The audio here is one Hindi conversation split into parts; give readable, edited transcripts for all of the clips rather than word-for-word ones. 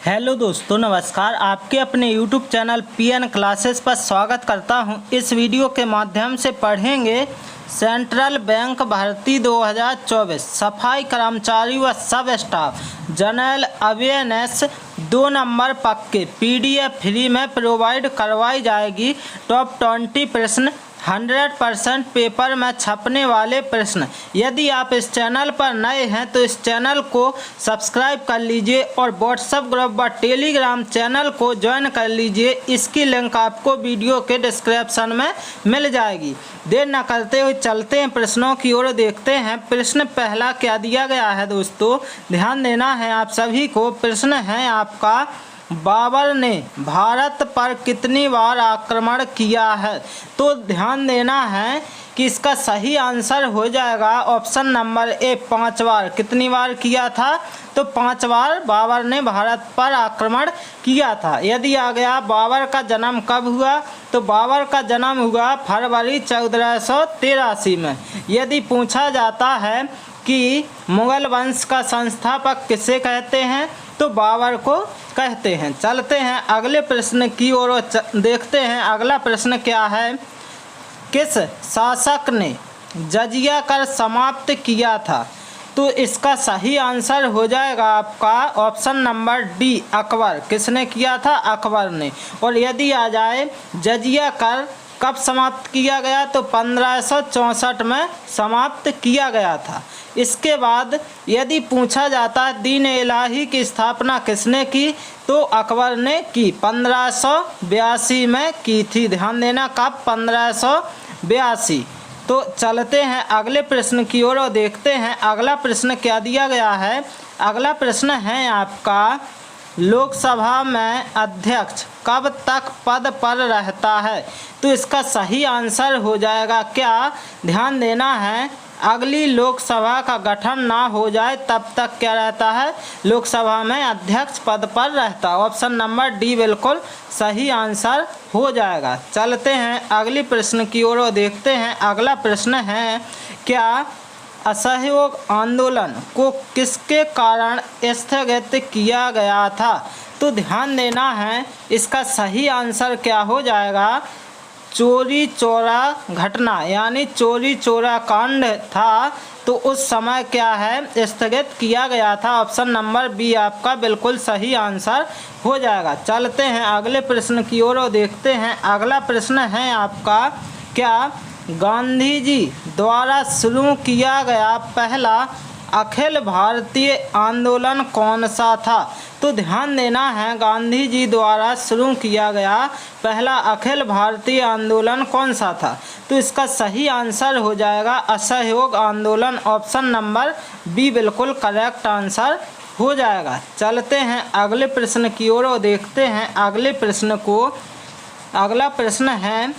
हेलो दोस्तों, नमस्कार। आपके अपने YouTube चैनल PN क्लासेस पर स्वागत करता हूं। इस वीडियो के माध्यम से पढ़ेंगे सेंट्रल बैंक भर्ती 2024 सफाई कर्मचारी व सब स्टाफ जनरल अवेयरनेस 2 नंबर पक्के PDF फ्री में प्रोवाइड करवाई जाएगी। टॉप 20 प्रश्न 100% पेपर में छपने वाले प्रश्न। यदि आप इस चैनल पर नए हैं तो इस चैनल को सब्सक्राइब कर लीजिए और व्हाट्सएप ग्रुप व टेलीग्राम चैनल को ज्वाइन कर लीजिए। इसकी लिंक आपको वीडियो के डिस्क्रिप्शन में मिल जाएगी। देर न करते हुए चलते हैं प्रश्नों की ओर, देखते हैं। प्रश्न पहला क्या दिया गया है दोस्तों, ध्यान देना है आप सभी को। प्रश्न है आपका, बाबर ने भारत पर कितनी बार आक्रमण किया है? तो ध्यान देना है कि इसका सही आंसर हो जाएगा ऑप्शन नंबर ए, 5 बार। कितनी बार किया था? तो 5 बार बाबर ने भारत पर आक्रमण किया था। यदि आ गया बाबर का जन्म कब हुआ, तो बाबर का जन्म हुआ फरवरी 1483 में। यदि पूछा जाता है कि मुगल वंश का संस्थापक किसे कहते हैं, तो बाबर को कहते हैं। चलते हैं अगले प्रश्न की ओर, देखते हैं अगला प्रश्न क्या है। किस शासक ने जजिया कर समाप्त किया था? तो इसका सही आंसर हो जाएगा आपका ऑप्शन नंबर डी, अकबर। किसने किया था? अकबर ने। और यदि आ जाए जजिया कर कब समाप्त किया गया, तो 1564 में समाप्त किया गया था। इसके बाद यदि पूछा जाता है दीन इलाही की स्थापना किसने की, तो अकबर ने की 1582 में की थी। ध्यान देना, कब? 1582। तो चलते हैं अगले प्रश्न की ओर और देखते हैं अगला प्रश्न क्या दिया गया है। अगला प्रश्न है आपका, लोकसभा में अध्यक्ष कब तक पद पर रहता है? तो इसका सही आंसर हो जाएगा क्या? ध्यान देना है, अगली लोकसभा का गठन ना हो जाए तब तक क्या रहता है? लोकसभा में अध्यक्ष पद पर रहता। ऑप्शन नंबर डी बिल्कुल सही आंसर हो जाएगा। चलते हैं अगली प्रश्न की ओर और देखते हैं अगला प्रश्न है, क्या असहयोग आंदोलन को किसके कारण स्थगित किया गया था? तो ध्यान देना है, इसका सही आंसर क्या हो जाएगा? चोरी चोरा घटना, यानी चोरी चोरा कांड था, तो उस समय क्या है, स्थगित किया गया था। ऑप्शन नंबर बी आपका बिल्कुल सही आंसर हो जाएगा। चलते हैं अगले प्रश्न की ओर और देखते हैं अगला प्रश्न है आपका, क्या गांधी जी द्वारा शुरू किया गया पहला अखिल भारतीय आंदोलन कौन सा था? तो ध्यान देना है, गांधी जी द्वारा शुरू किया गया पहला अखिल भारतीय आंदोलन कौन सा था? तो इसका सही आंसर हो जाएगा असहयोग आंदोलन। ऑप्शन नंबर बी बिल्कुल करेक्ट आंसर हो जाएगा। चलते हैं अगले प्रश्न की ओर और देखते हैं अगले प्रश्न को। अगला प्रश्न है,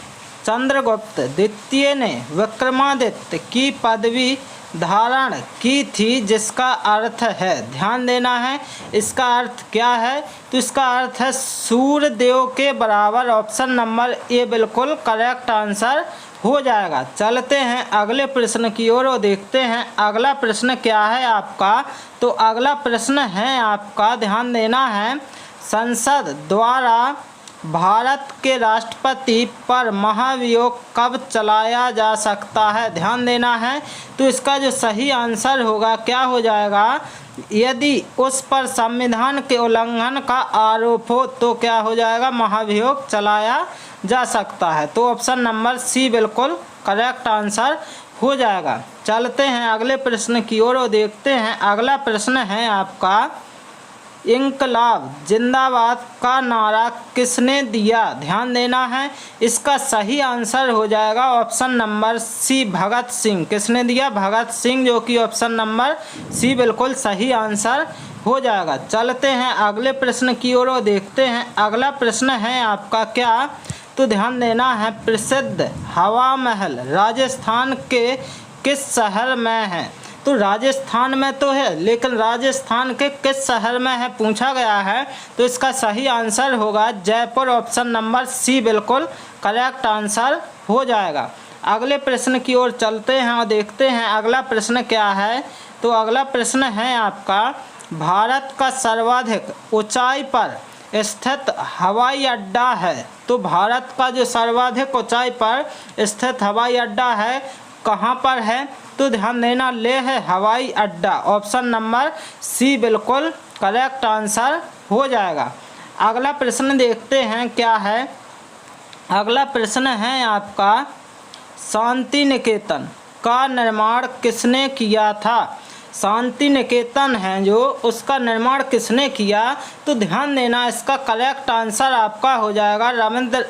चंद्रगुप्त द्वितीय ने विक्रमादित्य की पदवी धारण की थी, जिसका अर्थ है, ध्यान देना है, इसका अर्थ क्या है? तो इसका अर्थ है सूर्यदेव के बराबर। ऑप्शन नंबर ए बिल्कुल करेक्ट आंसर हो जाएगा। चलते हैं अगले प्रश्न की ओर और देखते हैं अगला प्रश्न क्या है आपका। तो अगला प्रश्न है आपका, ध्यान देना है, संसद द्वारा भारत के राष्ट्रपति पर महाभियोग कब चलाया जा सकता है? ध्यान देना है, तो इसका जो सही आंसर होगा क्या हो जाएगा? यदि उस पर संविधान के उल्लंघन का आरोप हो तो क्या हो जाएगा? महाभियोग चलाया जा सकता है। तो ऑप्शन नंबर सी बिल्कुल करेक्ट आंसर हो जाएगा। चलते हैं अगले प्रश्न की ओर और देखते हैं अगला प्रश्न है आपका, इंकलाब जिंदाबाद का नारा किसने दिया? ध्यान देना है, इसका सही आंसर हो जाएगा ऑप्शन नंबर सी, भगत सिंह। किसने दिया? भगत सिंह, जो कि ऑप्शन नंबर सी बिल्कुल सही आंसर हो जाएगा। चलते हैं अगले प्रश्न की ओर और देखते हैं अगला प्रश्न है आपका, क्या? तो ध्यान देना है, प्रसिद्ध हवा महल राजस्थान के किस शहर में है? तो राजस्थान में तो है, लेकिन राजस्थान के किस शहर में है पूछा गया है, तो इसका सही आंसर होगा जयपुर। ऑप्शन नंबर सी बिल्कुल करेक्ट आंसर हो जाएगा। अगले प्रश्न की ओर चलते हैं और देखते हैं अगला प्रश्न क्या है। तो अगला प्रश्न है आपका, भारत का सर्वाधिक ऊंचाई पर स्थित हवाई अड्डा है? तो भारत का जो सर्वाधिक ऊंचाई पर स्थित हवाई अड्डा है कहाँ पर है? तो ध्यान देना, लेह हवाई अड्डा। ऑप्शन नंबर सी बिल्कुल करेक्ट आंसर हो जाएगा। अगला प्रश्न देखते हैं क्या है। अगला प्रश्न है आपका, शांति निकेतन का निर्माण किसने किया था? शांति निकेतन है जो, उसका निर्माण किसने किया? तो ध्यान देना, इसका करेक्ट आंसर आपका हो जाएगा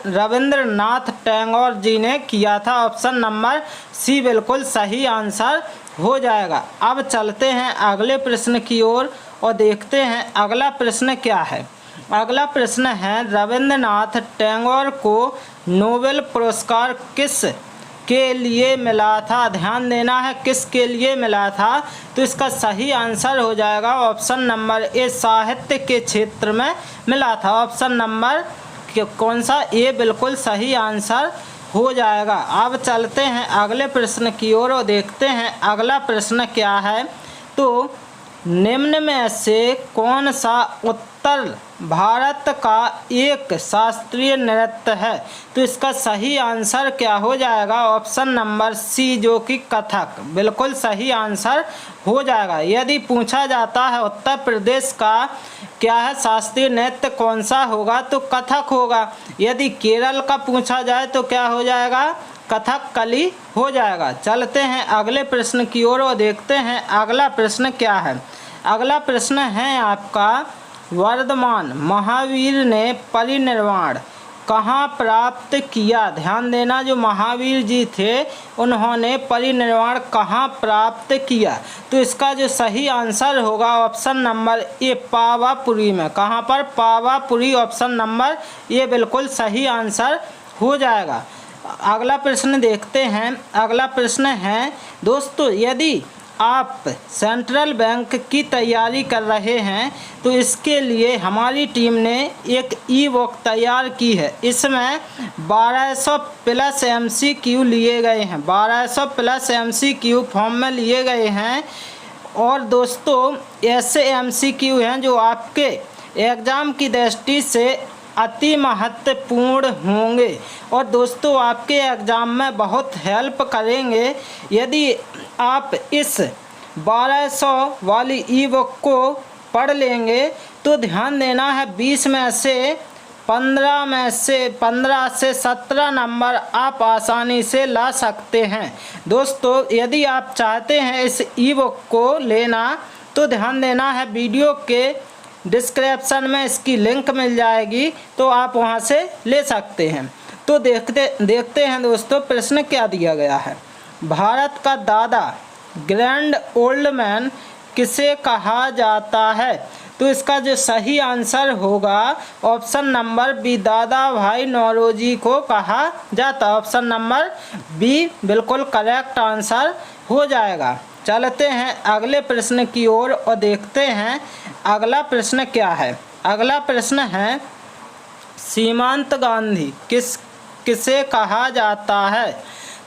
रविंद्रनाथ टैगोर जी ने किया था। ऑप्शन नंबर सी बिल्कुल सही आंसर हो जाएगा। अब चलते हैं अगले प्रश्न की ओर और देखते हैं अगला प्रश्न क्या है। अगला प्रश्न है, रविंद्रनाथ टैगोर को नोबेल पुरस्कार किस के लिए मिला था? ध्यान देना है, किस के लिए मिला था? तो इसका सही आंसर हो जाएगा ऑप्शन नंबर ए, साहित्य के क्षेत्र में मिला था। ऑप्शन नंबर कौन सा? ए बिल्कुल सही आंसर हो जाएगा। अब चलते हैं अगले प्रश्न की ओर और देखते हैं अगला प्रश्न क्या है। तो निम्न में से कौन सा उत्तर भारत का एक शास्त्रीय नृत्य है? तो इसका सही आंसर क्या हो जाएगा? ऑप्शन नंबर सी, जो कि कथक, बिल्कुल सही आंसर हो जाएगा। यदि पूछा जाता है उत्तर प्रदेश का क्या है शास्त्रीय नृत्य कौन सा होगा, तो कथक होगा। यदि केरल का पूछा जाए तो क्या हो जाएगा? कथकली हो जाएगा। चलते हैं अगले प्रश्न की ओर और देखते हैं अगला प्रश्न क्या है। अगला प्रश्न है आपका, वर्धमान महावीर ने परिनिर्वाण कहाँ प्राप्त किया? ध्यान देना, जो महावीर जी थे उन्होंने परिनिर्वाण कहाँ प्राप्त किया? तो इसका जो सही आंसर होगा ऑप्शन नंबर ए, पावापुरी में। कहाँ पर? पावापुरी। ऑप्शन नंबर ए बिल्कुल सही आंसर हो जाएगा। अगला प्रश्न देखते हैं। अगला प्रश्न है दोस्तों, यदि आप सेंट्रल बैंक की तैयारी कर रहे हैं तो इसके लिए हमारी टीम ने एक ई बुक तैयार की है। इसमें 1200 प्लस MCQ लिए गए हैं, 1200 प्लस MCQ फॉर्म में लिए गए हैं। और दोस्तों ऐसे MCQ हैं जो आपके एग्ज़ाम की दृष्टि से अति महत्वपूर्ण होंगे और दोस्तों आपके एग्ज़ाम में बहुत हेल्प करेंगे। यदि आप इस 1200 वाली ई बुक को पढ़ लेंगे तो ध्यान देना है 20 में से 15 से 17 नंबर आप आसानी से ला सकते हैं। दोस्तों यदि आप चाहते हैं इस ई बुक को लेना तो ध्यान देना है, वीडियो के डिस्क्रिप्शन में इसकी लिंक मिल जाएगी, तो आप वहां से ले सकते हैं। तो देखते हैं दोस्तों प्रश्न क्या दिया गया है। भारत का दादा ग्रैंड ओल्ड मैन किसे कहा जाता है? तो इसका जो सही आंसर होगा ऑप्शन नंबर बी, दादा भाई नौरोजी को कहा जाता। ऑप्शन नंबर बी बिल्कुल करेक्ट आंसर हो जाएगा। चलते हैं अगले प्रश्न की ओर और देखते हैं अगला प्रश्न क्या है। अगला प्रश्न है, सीमांत गांधी किसे कहा जाता है?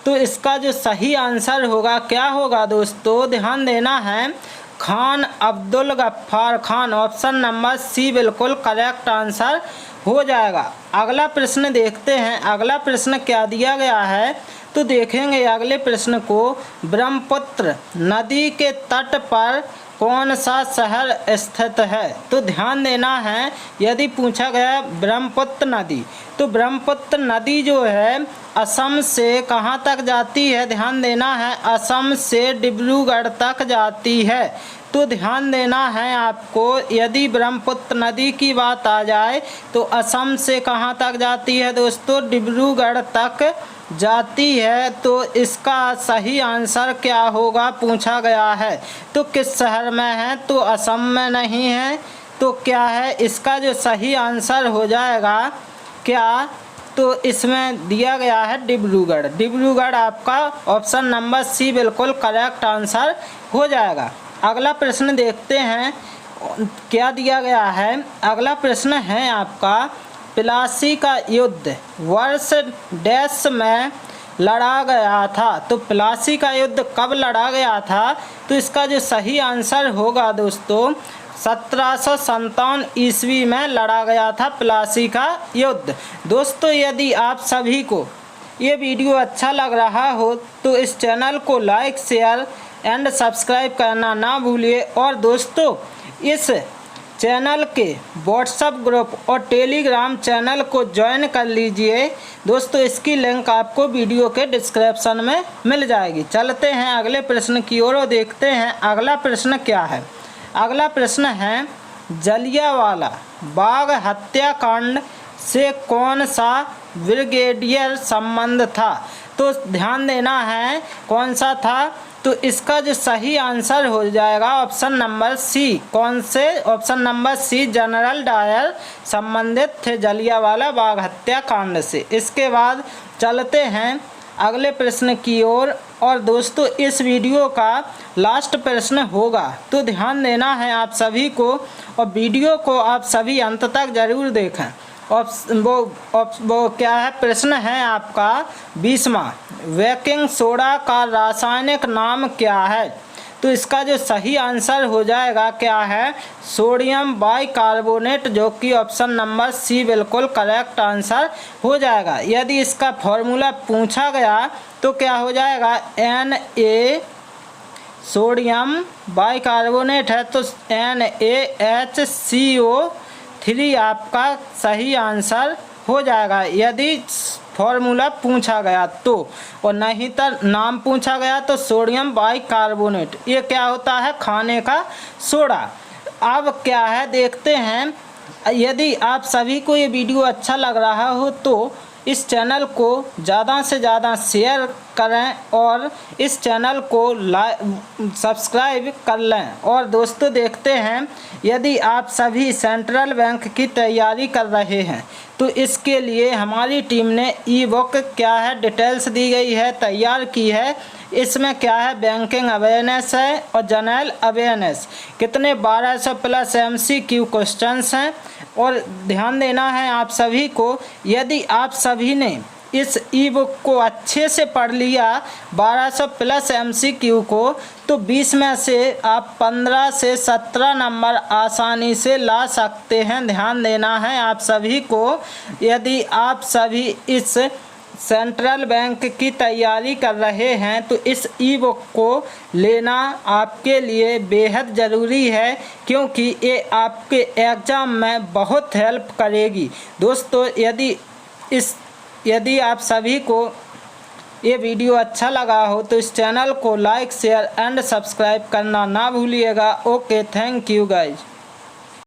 तो इसका जो सही आंसर होगा क्या होगा दोस्तों? ध्यान देना है, Khan Abdul Ghaffar Khan. Option number C बिल्कुल करेक्ट आंसर हो जाएगा। अगला प्रश्न देखते हैं। अगला प्रश्न क्या दिया गया है तो देखेंगे अगले प्रश्न को, ब्रह्मपुत्र नदी के तट पर कौन सा शहर स्थित है? तो ध्यान देना है, यदि पूछा गया ब्रह्मपुत्र नदी, तो ब्रह्मपुत्र नदी जो है असम से कहाँ तक जाती है? ध्यान देना है, असम से डिब्रूगढ़ तक जाती है। तो ध्यान देना है आपको, यदि ब्रह्मपुत्र नदी की बात आ जाए तो असम से कहाँ तक जाती है दोस्तों? डिब्रूगढ़ तक जाती है। तो इसका सही आंसर क्या होगा पूछा गया है, तो किस शहर में है? तो असम में नहीं है, तो क्या है इसका जो सही आंसर हो जाएगा क्या? तो इसमें दिया गया है डिब्रूगढ़। डिब्रूगढ़ आपका ऑप्शन नंबर सी बिल्कुल करेक्ट आंसर हो जाएगा। अगला प्रश्न देखते हैं क्या दिया गया है। अगला प्रश्न है आपका, प्लासी का युद्ध वर्ष डैश में लड़ा गया था? तो प्लासी का युद्ध कब लड़ा गया था? तो इसका जो सही आंसर होगा दोस्तों 1757 ईस्वी में लड़ा गया था प्लासी का युद्ध। दोस्तों, यदि आप सभी को ये वीडियो अच्छा लग रहा हो तो इस चैनल को लाइक, शेयर एंड सब्सक्राइब करना ना भूलिए। और दोस्तों, इस चैनल के व्हाट्सएप ग्रुप और टेलीग्राम चैनल को ज्वाइन कर लीजिए। दोस्तों, इसकी लिंक आपको वीडियो के डिस्क्रिप्शन में मिल जाएगी। चलते हैं अगले प्रश्न की ओर और देखते हैं अगला प्रश्न क्या है। अगला प्रश्न है, जलियांवाला बाग हत्याकांड से कौन सा ब्रिगेडियर संबंध था? तो ध्यान देना है कौन सा था। तो इसका जो सही आंसर हो जाएगा ऑप्शन नंबर सी। कौन से? Option number C, General Dyer संबंधित थे जलियांवाला बाग हत्याकांड से। इसके बाद चलते हैं अगले प्रश्न की ओर। और दोस्तों, इस वीडियो का लास्ट प्रश्न होगा, तो ध्यान देना है आप सभी को और वीडियो को आप सभी अंत तक जरूर देखें। वो क्या है? प्रश्न है आपका 20वां, बेकिंग सोडा का रासायनिक नाम क्या है? तो इसका जो सही आंसर हो जाएगा क्या है? सोडियम बाइकार्बोनेट, जो कि ऑप्शन नंबर सी बिल्कुल करेक्ट आंसर हो जाएगा। यदि इसका फॉर्मूला पूछा गया तो क्या हो जाएगा? Na, सोडियम बाइकार्बोनेट है तो NaHCO3 आपका सही आंसर हो जाएगा यदि फॉर्मूला पूछा गया तो। और नहीं तो नाम पूछा गया तो सोडियम बाइकार्बोनेट, ये क्या होता है? खाने का सोडा। अब क्या है देखते हैं। यदि आप सभी को ये वीडियो अच्छा लग रहा हो तो इस चैनल को ज़्यादा से ज़्यादा शेयर करें और इस चैनल को सब्सक्राइब कर लें। और दोस्तों, देखते हैं यदि आप सभी सेंट्रल बैंक की तैयारी कर रहे हैं तो इसके लिए हमारी टीम ने ई बुक क्या है डिटेल्स दी गई है, तैयार की है। इसमें क्या है? बैंकिंग अवेयरनेस है और जनरल अवेयरनेस। कितने 1200 प्लस MCQ क्वेश्चंस हैं। और ध्यान देना है आप सभी को, यदि आप सभी ने इस ई बुक को अच्छे से पढ़ लिया 1200 प्लस MCQ को, तो 20 में से आप 15 से 17 नंबर आसानी से ला सकते हैं। ध्यान देना है आप सभी को। यदि आप सभी इस सेंट्रल बैंक की तैयारी कर रहे हैं तो इस ई बुक को लेना आपके लिए बेहद ज़रूरी है, क्योंकि ये आपके एग्ज़ाम में बहुत हेल्प करेगी। दोस्तों, यदि आप सभी को ये वीडियो अच्छा लगा हो तो इस चैनल को लाइक, शेयर एंड सब्सक्राइब करना ना भूलिएगा। Okay, thank you guys.